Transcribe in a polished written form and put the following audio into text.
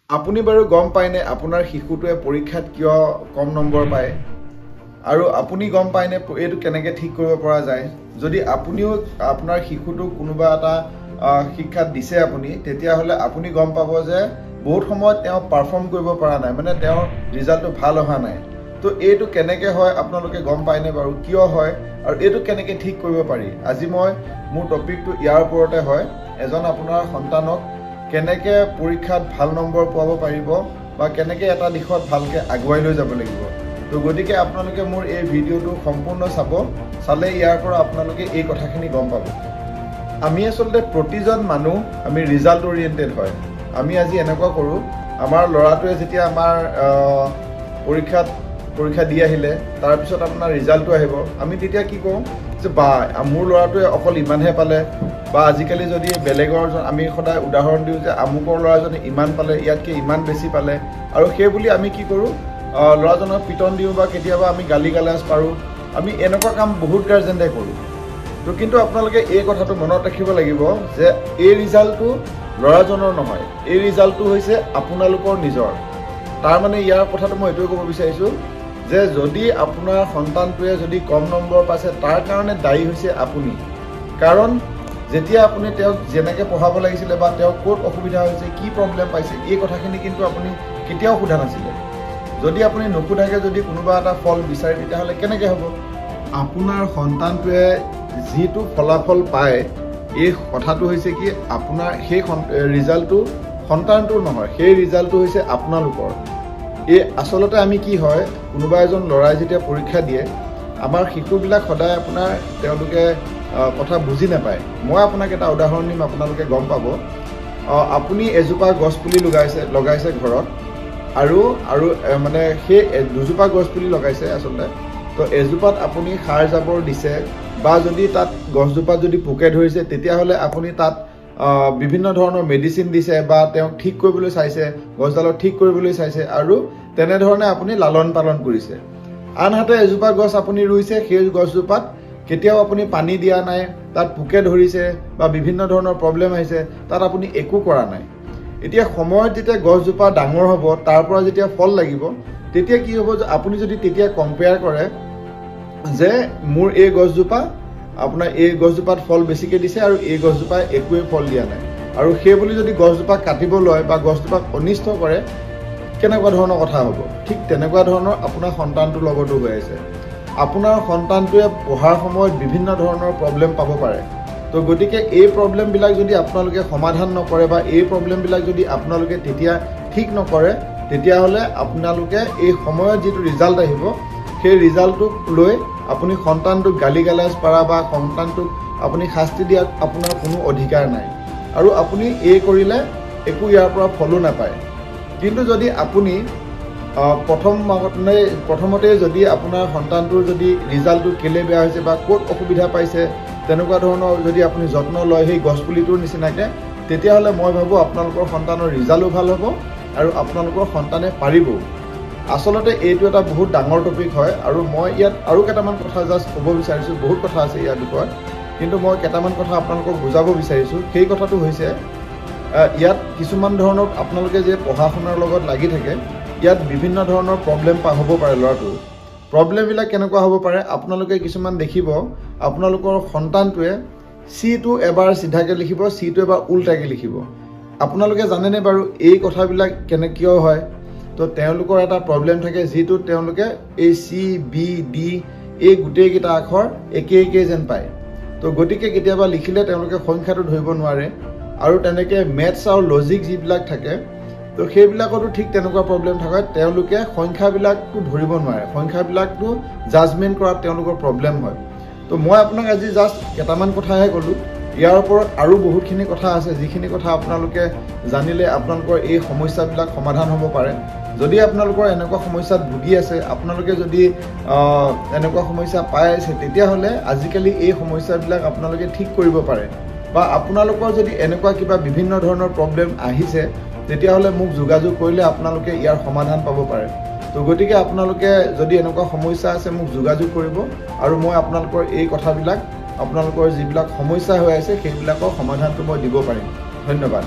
আপুনি বাৰু গম পায়নে আপোনাৰ শিশুটোৱে পৰীক্ষাত কিয় কম নম্বৰ পায় আৰু আপুনি গম পায়নে এইটো কেনেকৈ ঠিক কৰিব পৰা যায় যদি আপুনিও আপোনাৰ শিশুটোক কোনোবা এটা শিক্ষাত দিছে আপুনি তেতিয়াহ'লে আপুনি গম পাব যে বহুত সময়ত তেওঁ পাৰফৰ্ম কৰিব পৰা নাই মানে তেওঁৰ ৰিজাল্টটো ভাল অহা নাই তো এইটো কেনেকৈ হয় আপোনালোকে গম পায়নে বাৰু কিয় হয় আৰু এইটো কেনেকৈ ঠিক কৰিব পাৰি আজি মই মোৰ টপিকটো ইয়াৰ ওপৰতে হয় এজন আপোনাৰ সন্তানক কেনেকৈ পৰীক্ষাত ভাল নম্বৰ পাব পাৰিব বা কেনেকৈ এটা দিশত ভালকৈ আগুৱাই লৈ যাব লাগিব তো গতিকে আপোনালোকে মোৰ এই ভিডিঅ'টো সম্পূৰ্ণ চালে ইয়াৰ পৰা আপোনালোকে এই কথাখিনি গম পাব আমি আচলতে প্ৰতিজন মানুহ আমি ৰিজাল্ট অৰিয়েণ্টেড হয় আমি আজি এনেকুৱা কৰোঁ আমাৰ ল'ৰাটোৱে যেতিয়া আমাৰ পৰীক্ষা দি আহিলে তাৰপিছত আপোনাৰ ৰিজাল্টটো আহিব আমি তেতিয়া কি কওঁ যে বা মোৰ ল'ৰাটোৱে অকল ইমানহে পালে বা আজিকালি যদি বেলেগৰ আমি সদায় উদাহৰণ দিওঁ যে আমুকৰ ল'ৰাজনে ইমান পালে ইয়াতকৈ ইমান বেছি পালে আৰু সেই বুলি আমি কি কৰোঁ ল'ৰাজনক পিটন দিওঁ বা কেতিয়াবা আমি গালি গালাজ পাৰোঁ আমি এনেকুৱা কাম বহুত গাৰ্জেনে কৰোঁ তো কিন্তু আপোনালোকে এই কথাটো মনত ৰাখিব লাগিব যে এই ৰিজাল্টটো ল'ৰাজনৰ নহয় এই ৰিজাল্টটো হৈছে আপোনালোকৰ নিজৰ তাৰমানে ইয়াৰ কথাটো মই এইটোৱে ক'ব বিচাৰিছোঁ যে যদি আপোনাৰ সন্তানটোৱে যদি কম নম্বৰ পাইছে তাৰ কাৰণে দায়ী হৈছে আপুনি কাৰণ যেতিয়া আপুনি তেওঁক যেনেকৈ পঢ়াব লাগিছিলে বা তেওঁ ক'ত অসুবিধা হৈছে কি প্ৰব্লেম পাইছে এই কথাখিনি কিন্তু আপুনি কেতিয়াও সোধা নাছিলে যদি আপুনি নুসুধাকৈ যদি কোনোবা এটা ফল বিচাৰে তেতিয়াহ'লে কেনেকৈ হ'ব আপোনাৰ সন্তানটোৱে যিটো ফলাফল পায় এই কথাটো হৈছে কি আপোনাৰ সেই ৰিজাল্টটো সন্তানটোৰ নহয় সেই ৰিজাল্টটো হৈছে আপোনালোকৰ এই আচলতে আমি কি হয় কোনোবা এজন ল'ৰাই যেতিয়া পৰীক্ষা দিয়ে আমাৰ শিশুবিলাক সদায় আপোনাৰ তেওঁলোকে কথা বুজি নাপায় মই আপোনাক এটা উদাহৰণ দিম আপোনালোকে গম পাব আপুনি এজোপা গছপুলি লগাইছে ঘৰত আৰু মানে সেই দুজোপা গছপুলি লগাইছে আচলতে তো এজোপাত আপুনি সাৰ জাবৰ দিছে বা যদি তাত গছজোপাত যদি পোকে ধৰিছে তেতিয়াহ'লে আপুনি তাত বিভিন্ন ধৰণৰ মেডিচিন দিছে বা তেওঁক ঠিক কৰিবলৈ চাইছে গছডালক ঠিক কৰিবলৈ চাইছে আৰু তেনেধৰণে আপুনি লালন পালন কৰিছে আনহাতে এজোপা গছ আপুনি ৰুইছে সেই গছজোপাত কেতিয়াও আপুনি পানী দিয়া নাই তাত পোকে ধৰিছে বা বিভিন্ন ধৰণৰ প্ৰব্লেম আহিছে তাত আপুনি একো কৰা নাই এতিয়া সময়ত যেতিয়া গছজোপা ডাঙৰ হ'ব তাৰ পৰা যেতিয়া ফল লাগিব তেতিয়া কি হ'ব যে আপুনি যদি তেতিয়া কম্পেয়াৰ কৰে যে মোৰ এই গছজোপা আপোনাৰ এই গছজোপাত ফল বেছিকৈ দিছে আৰু এই গছজোপাই একোৱেই ফল দিয়া নাই আৰু সেই বুলি যদি গছজোপা কাটিব লয় বা গছজোপাক অনিষ্ট কৰে কেনেকুৱা ধৰণৰ কথা হ'ব ঠিক তেনেকুৱা ধৰণৰ আপোনাৰ সন্তানটোৰ লগতো হৈ আছে আপোনাৰ সন্তানটোৱে পঢ়াৰ সময়ত বিভিন্ন ধৰণৰ প্ৰব্লেম পাব পাৰে তো গতিকে এই প্ৰব্লেমবিলাক যদি আপোনালোকে সমাধান নকৰে বা এই প্ৰব্লেমবিলাক যদি আপোনালোকে তেতিয়া ঠিক নকৰে তেতিয়াহ'লে আপোনালোকে এই সময়ত যিটো ৰিজাল্ট আহিব সেই ৰিজাল্টটোক লৈ আপুনি সন্তানটোক গালি গালাজ পাৰা বা সন্তানটোক আপুনি শাস্তি দিয়া আপোনাৰ কোনো অধিকাৰ নাই আৰু আপুনি এই কৰিলে একো ইয়াৰ পৰা ফলো নাপায় কিন্তু যদি আপুনি প্ৰথমতে যদি আপোনাৰ সন্তানটোৰ যদি ৰিজাল্টটো কেলে বেয়া হৈছে বা ক'ত অসুবিধা পাইছে তেনেকুৱা ধৰণৰ যদি আপুনি যত্ন লয় সেই গছপুলিটোৰ নিচিনাকৈ তেতিয়াহ'লে মই ভাবোঁ আপোনালোকৰ সন্তানৰ ৰিজাল্টো ভাল হ'ব আৰু আপোনালোকৰ সন্তানে পাৰিবও আচলতে এইটো এটা বহুত ডাঙৰ টপিক হয় আৰু মই ইয়াত আৰু কেইটামান কথা জাষ্ট ক'ব বিচাৰিছোঁ বহুত কথা আছে ইয়াৰ বিষয়ত কিন্তু মই কেইটামান কথা আপোনালোকক বুজাব বিচাৰিছোঁ সেই কথাটো হৈছে ইয়াত কিছুমান ধৰণৰ আপোনালোকে যে পঢ়া শুনাৰ লগত লাগি থাকে ইয়াত বিভিন্ন ধৰণৰ প্ৰব্লেম হ'ব পাৰে ল'ৰাটোৰ প্ৰব্লেমবিলাক কেনেকুৱা হ'ব পাৰে আপোনালোকে কিছুমান দেখিব আপোনালোকৰ সন্তানটোৱে চিটো এবাৰ চিধাকৈ লিখিব চিটো এবাৰ উল্টাকৈ লিখিব আপোনালোকে জানেনে বাৰু এই কথাবিলাক কিয় হয় তো তেওঁলোকৰ এটা প্ৰব্লেম থাকে যিটোত তেওঁলোকে এই চি বি ডি এই গোটেইকেইটা আখৰ একে যেন পায় তো গতিকে কেতিয়াবা লিখিলে তেওঁলোকে সংখ্যাটো ধৰিব নোৱাৰে আৰু তেনেকৈ মেথছ আৰু লজিক যিবিলাক থাকে তো সেইবিলাকতো ঠিক তেনেকুৱা প্ৰব্লেম থাকে তেওঁলোকে সংখ্যাবিলাকটো ধৰিব নোৱাৰে সংখ্যাবিলাকটো জাজমেণ্ট কৰাত তেওঁলোকৰ প্ৰব্লেম হয় তো মই আপোনাক আজি জাষ্ট কেইটামান কথাহে ক'লোঁ ইয়াৰ ওপৰত আৰু বহুতখিনি কথা আছে যিখিনি কথা আপোনালোকে জানিলে আপোনালোকৰ এই সমস্যাবিলাক সমাধান হ'ব পাৰে যদি আপোনালোকৰ এনেকুৱা সমস্যাত ভুগি আছে আপোনালোকে যদি এনেকুৱা সমস্যা পাই আছে তেতিয়াহ'লে আজিকালি এই সমস্যাবিলাক আপোনালোকে ঠিক কৰিব পাৰে বা আপোনালোকৰ যদি এনেকুৱা কিবা বিভিন্ন ধৰণৰ প্ৰব্লেম আহিছে তেতিয়াহ'লে মোক যোগাযোগ কৰিলে আপোনালোকে ইয়াৰ সমাধান পাব পাৰে তো গতিকে আপোনালোকে যদি এনেকুৱা সমস্যা আছে মোক যোগাযোগ কৰিব আৰু মই আপোনালোকৰ এই কথাবিলাক আপোনালোকৰ যিবিলাক সমস্যা হৈ আছে সেইবিলাকৰ সমাধানটো মই দিব পাৰিম ধন্যবাদ